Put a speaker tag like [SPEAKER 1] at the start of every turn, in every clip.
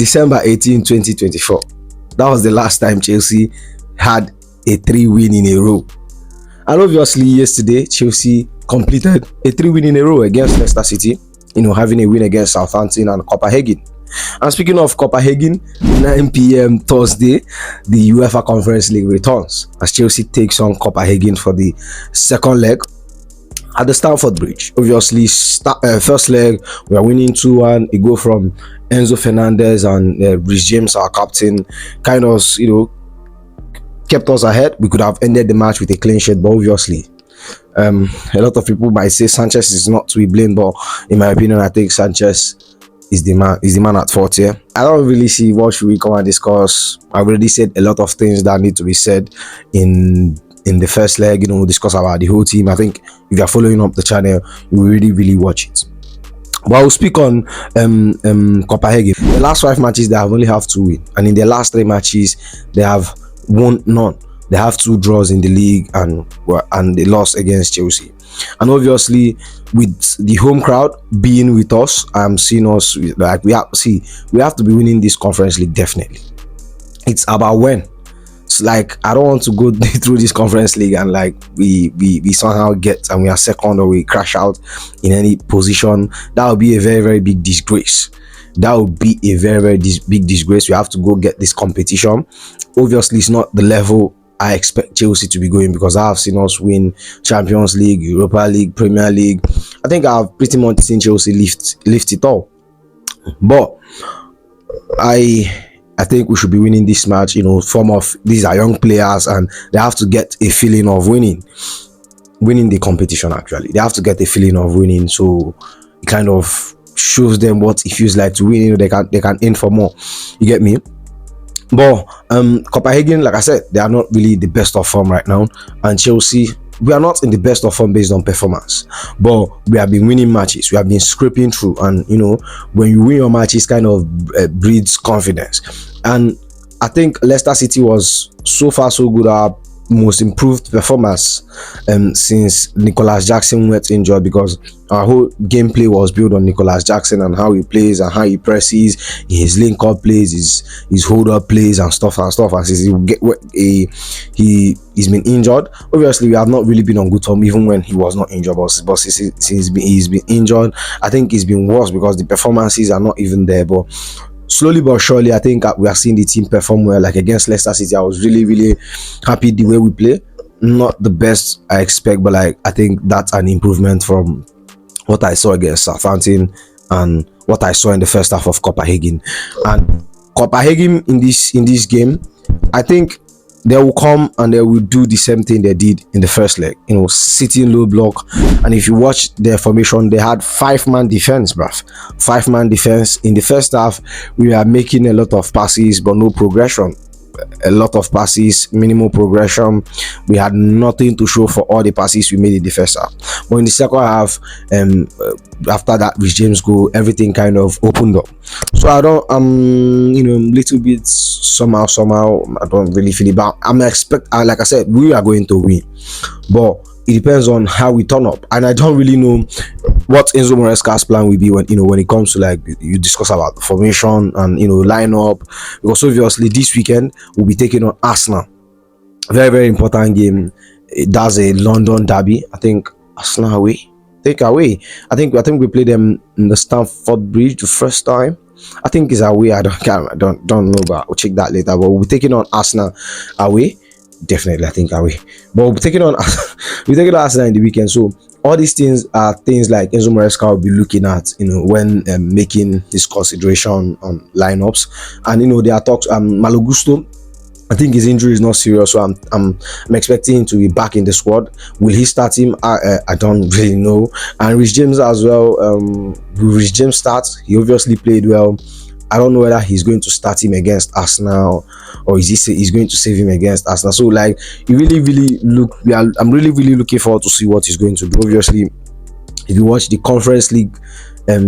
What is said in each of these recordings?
[SPEAKER 1] December 18, 2024. That was the last time Chelsea had a 3-win in a row. And obviously yesterday, Chelsea completed a 3-win in a row against Leicester City, having a win against Southampton and Copenhagen. And speaking of Copenhagen, 9 p.m. Thursday, the UEFA Conference League returns as Chelsea takes on Copenhagen for the second leg at the Stamford Bridge. Obviously, first leg, we are winning 2-1. A goal from Enzo Fernandez and Reece James, our captain, kind of, kept us ahead. We could have ended the match with a clean sheet, but obviously, a lot of people might say Sanchez is not to be blamed, but in my opinion, I think Sanchez is the man at fault here. I don't really see what should we come and discuss. I've already said a lot of things that need to be said in the first leg. We'll discuss about the whole team. I think if you're following up the channel, you will really watch it. But I'll speak on Copenhagen. The last 5 matches, they have only have 2 wins, and in their last 3 matches, they have won none. They have 2 draws in the league, and they lost against Chelsea. And obviously, with the home crowd being with us, I'm seeing us like we have to be winning this Conference League definitely. It's about when. It's like I don't want to go through this Conference League and like we somehow get and we are second or we crash out in any position. That would be a very big disgrace. That would be a very big disgrace. We have to go get this competition. Obviously, it's not the level I expect Chelsea to be going, because I have seen us win Champions League, Europa League, Premier League. I think I've pretty much seen Chelsea lift it all. But I think we should be winning this match. Form of these are young players and they have to get a feeling of winning the competition. Actually, they have to get a feeling of winning, so it kind of shows them what it feels like to win. They can aim for more. You get me? But Copenhagen, like I said, they are not really the best of form right now, and Chelsea, we are not in the best of form based on performance, but we have been winning matches. We have been scraping through, and when you win your matches, kind of breeds confidence. And I think Leicester City was so far so good. Our most improved performance since Nicholas Jackson went injured, because our whole gameplay was built on Nicholas Jackson and how he plays and how he presses, his link up plays, his hold up plays and stuff. And since he's been injured, obviously we have not really been on good form even when he was not injured, but since he's been injured, I think it's been worse because the performances are not even there. But slowly but surely, I think we are seeing the team perform well. Like against Leicester City, I was really happy the way we play. Not the best I expect, but I think that's an improvement from what I saw against Southampton and what I saw in the first half of Copenhagen. And Copenhagen in this game, I think they will come and they will do the same thing they did in the first leg, sitting low block. And if you watch their formation, they had 5-man defense, bruv. 5-man defense. In the first half, we were making a lot of passes but no progression. A lot of passes, minimal progression. We had nothing to show for all the passes we made in the first half. But in the second half, after that Reece James goal, everything kind of opened up. So I don't little bit somehow I don't really feel it, but like I said, we are going to win, but it depends on how we turn up. And I don't really know what Enzo Maresca's plan will be when it comes to like you discuss about the formation and lineup, because obviously this weekend we'll be taking on Arsenal. Very important game. That's a London derby. I think Arsenal away. I think we played them in the Stamford Bridge the first time. I think it's away. I don't know, but we'll check that later. But we'll be taking on Arsenal away. Definitely, I think away. But we'll be taking on Arsenal in the weekend. So all these things are things like Enzo Maresca will be looking at, when making his consideration on lineups. And there are talks. Malo Gusto, I think his injury is not serious, so I'm expecting him to be back in the squad. Will he start him? I don't really know. And Reece James as well. Will Reece James start? He obviously played well. I don't know whether he's going to start him against Arsenal or he's going to save him against Arsenal. So like, I'm really looking forward to see what he's going to do. Obviously, if you watch the Conference League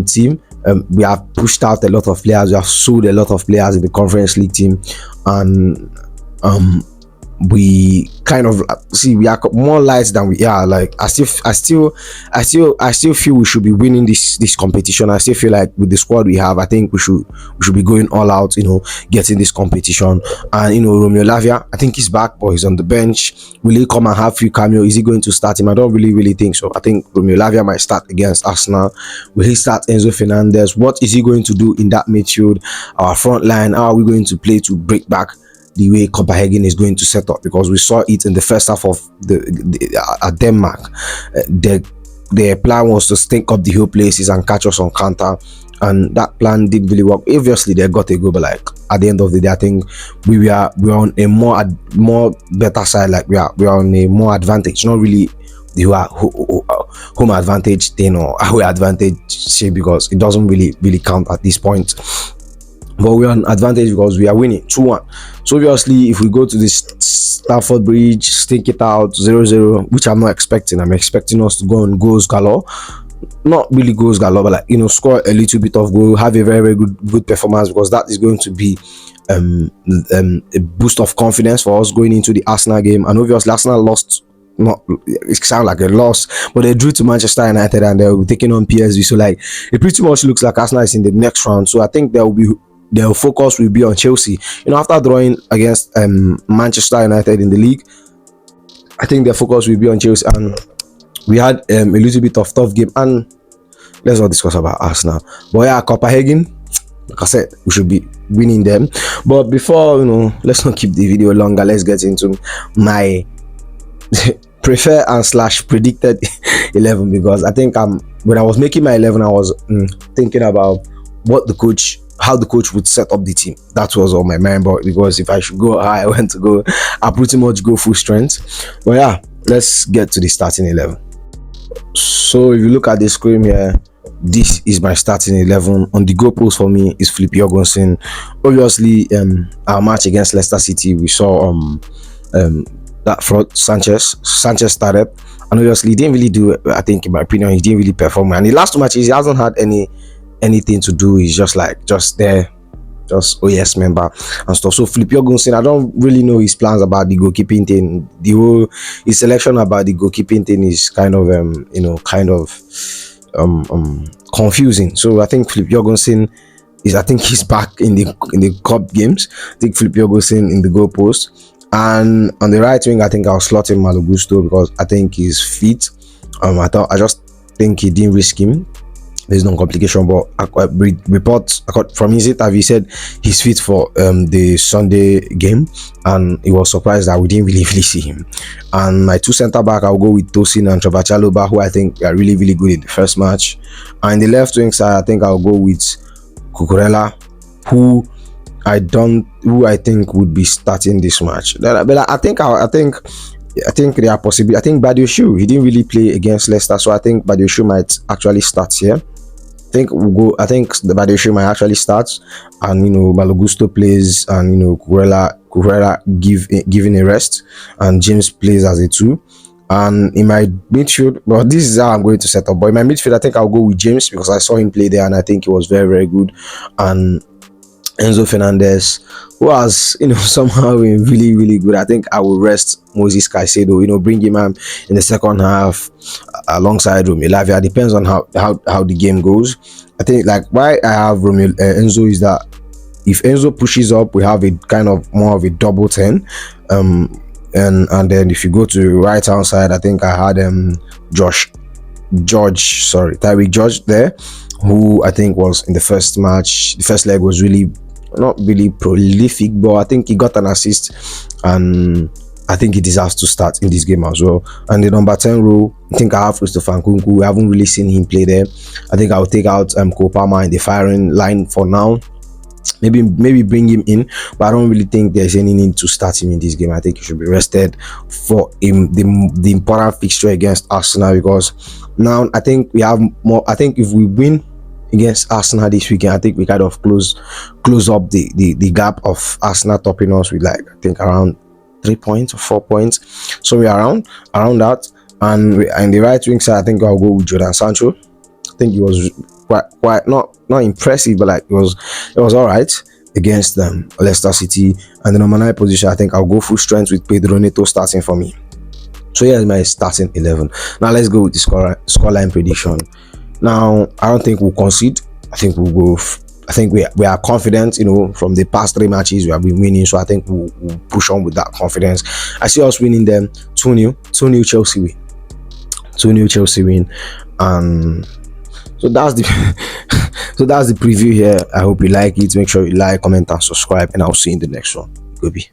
[SPEAKER 1] team, we have pushed out a lot of players. We have sold a lot of players in the Conference League team, and we kind of see we are more light than we are. Like I still feel we should be winning this competition. I still feel like with the squad we have, I think we should be going all out, getting this competition. And Romeo Lavia, I think he's back, but he's on the bench. Will he come and have few cameo? Is he going to start him? I don't really think so. I think Romeo Lavia might start against Arsenal. Will he start Enzo Fernandez? What is he going to do in that midfield? Our front line, how are we going to play to break back the way Copenhagen is going to set up? Because we saw it in the first half of at Denmark. Their plan was to stink up the whole places and catch us on counter, and that plan didn't really work. Obviously they got a goal, but like at the end of the day, I think we are on a more better side. Like we are on a more advantage, not really the home advantage thing or away advantage shit, because it doesn't really count at this point. But we're on advantage because we are winning 2-1. So obviously, if we go to this Stamford Bridge, stink it out 0-0, which I'm not expecting. I'm expecting us to go on goals galore. Not really goals galore, but like score a little bit of goal, have a very good performance, because that is going to be a boost of confidence for us going into the Arsenal game. And obviously, Arsenal lost. Not it sounds like a loss, but they drew to Manchester United and they'll be taking on PSV. So like it pretty much looks like Arsenal is in the next round. So I think their focus will be on Chelsea. After drawing against Manchester United in the league, I think their focus will be on Chelsea. And we had a little bit of tough game. And let's not discuss about Arsenal. But yeah, Copenhagen, like I said, we should be winning them. But before, let's not keep the video longer. Let's get into my prefer and / predicted 11, because I think when I was making my 11, I was thinking about how the coach would set up the team. That was on my mind, but because if I should go how I went to go, I pretty much go full strength. But yeah, let's get to the starting 11. So if you look at the screen here, this is my starting 11. On the goalpost for me is Filip Jorgensen. Obviously, our match against Leicester City, we saw that fraud Sanchez started, and obviously he didn't really do, I think in my opinion, he didn't really perform. And the last 2 matches he hasn't had anything to do. He's just there, just OES member and stuff. So Filip Jorgensen, I don't really know his plans about the goalkeeping thing. His selection about the goalkeeping thing is kind of confusing. So I think Filip Jorgensen I think he's back in the cup games. I think Filip Jorgensen in the goalpost. And on the right wing, I think I'll slot in Malo Gusto, because I think he's fit. I just think he didn't risk him. There's no complication, but reports from his interview said he's fit for the Sunday game, and he was surprised that we didn't really see him. And my 2 centre back, I'll go with Tosin and Trevor Chalobah, who I think are really good in the first match. And in the left wing side, I think I'll go with Cucurella, who I think would be starting this match. But I think there are possibilities. I think Badioshu, he didn't really play against Leicester, so I think Badioshu might actually start here. I think the Badioshu might actually start, and Malo Gusto plays, and Cucurella giving a rest, and James plays as a 2. And in my midfield, well, this is how I'm going to set up. But in my midfield, I think I'll go with James, because I saw him play there and I think he was very good. And Enzo Fernandez, who was somehow been really good. I think I will rest Moses Caicedo, bring him in the second half alongside Romeo Lavia. Depends on how the game goes. I think like why I have Enzo is that if Enzo pushes up, we have a kind of more of a double 10. And then if you go to the right hand side, I think I had Tyreek George there, who I think was in the first match. The first leg was not really prolific, but I think he got an assist, and I think he deserves to start in this game as well. And the number 10 role, I think I have Christopher Nkunku. We haven't really seen him play there. I think I'll take out Cole Palmer in the firing line for now. Maybe bring him in, but I don't really think there's any need to start him in this game. I think he should be rested for the important fixture against Arsenal, because now I think we have more. I think if we win against Arsenal this weekend, I think we kind of close up the gap of Arsenal topping us with I think around 3 points or 4 points, so we're around that. And in the right wing side, I think I'll go with Jadon Sancho. I think he was quite not impressive, but it was all right. against Leicester City. And the number 9 position, I think I'll go full strength with Pedro Neto starting for me. So here's my starting 11. Now let's go with the scoreline prediction. Now I don't think we'll concede. I think we'll go. I think we are confident. From the past 3 matches we have been winning, so I think we'll push on with that confidence. I see us winning them 2-0, 2-0 Chelsea win, 2-0 Chelsea win, and so that's the so that's the preview here. I hope you like it. Make sure you like, comment, and subscribe, and I'll see you in the next one. Goodbye.